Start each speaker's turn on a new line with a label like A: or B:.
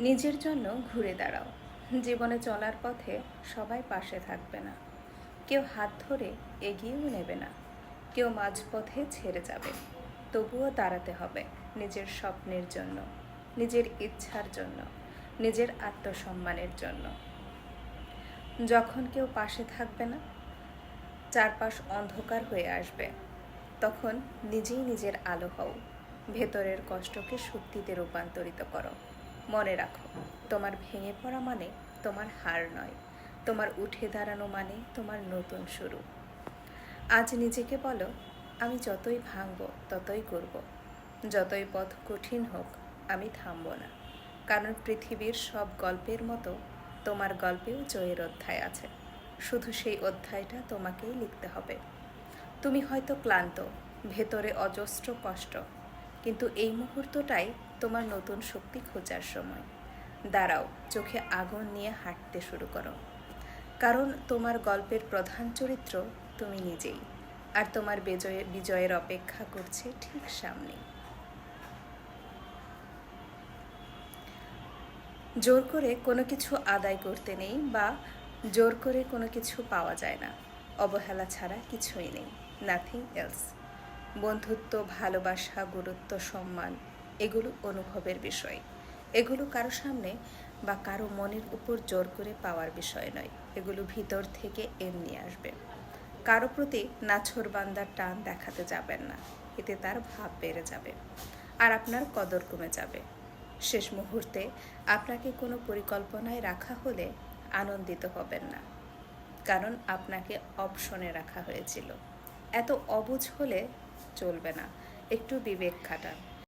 A: নিজের জন্য ঘুরে দাঁড়াও। জীবনে চলার পথে সবাই পাশে থাকবে না, কেউ হাত ধরে এগিয়েও নেবে না, কেউ মাঝপথে ছেড়ে যাবে। তবুও দাঁড়াতে হবে নিজের স্বপ্নের জন্য, নিজের ইচ্ছার জন্য, নিজের আত্মসম্মানের জন্য। যখন কেউ পাশে থাকবে না, চারপাশ অন্ধকার হয়ে আসবে, তখন নিজেই নিজের আলো হও। ভেতরের কষ্টকে শক্তিতে রূপান্তরিত করো। মনে রাখো, তোমার ভেঙে পড়া মানে তোমার হার নয়, তোমার উঠে দাঁড়ানো মানে তোমার নতুন শুরু। আজ নিজেকে বলো, আমি যতই ভাঙব ততই করব, যতই পথ কঠিন হোক আমি থামব না। কারণ পৃথিবীর সব গল্পের মতো তোমার গল্পেও জয়ের অধ্যায় আছে। শুধু সেই অধ্যায়টা তোমাকেই লিখতে হবে। তুমি হয়তো ক্লান্ত, ভেতরে অজস্র কষ্ট, কিন্তু এই মুহূর্তটাই তোমার নতুন শক্তি খোঁজার সময়। দাঁড়াও, চোখে আগুন নিয়ে হাঁটতে শুরু করো। কারণ তোমার গল্পের প্রধান চরিত্র তুমি নিজেই, আর তোমার বিজয়ের অপেক্ষা করছে ঠিক সামনে। জোর করে কোনো কিছু আদায় করতে নেই, বা জোর করে কোনো কিছু পাওয়া যায় না। অবহেলা ছাড়া কিছুই নেই, নাথিং এলস। বন্ধুত্ব, ভালোবাসা, গুরুত্ব, সম্মান, এগুলো অনুভবের বিষয়। এগুলো কারো সামনে বা কারো মনের উপর জোর করে পাওয়ার বিষয় নয়। এগুলো ভিতর থেকে এমনি আসবে। কারো প্রতি নাছোড়বান্দার টান দেখাতে যাবেন না, এতে তার ভাব বেড়ে যাবে আর আপনার কদর কমে যাবে। শেষ মুহূর্তে আপনাকে কোনো পরিকল্পনায় রাখা হলে আনন্দিত হবেন না, কারণ আপনাকে অপশনে রাখা হয়েছিল। এত অবুঝ হলে চলবে না, একটু বিবেক খাটান।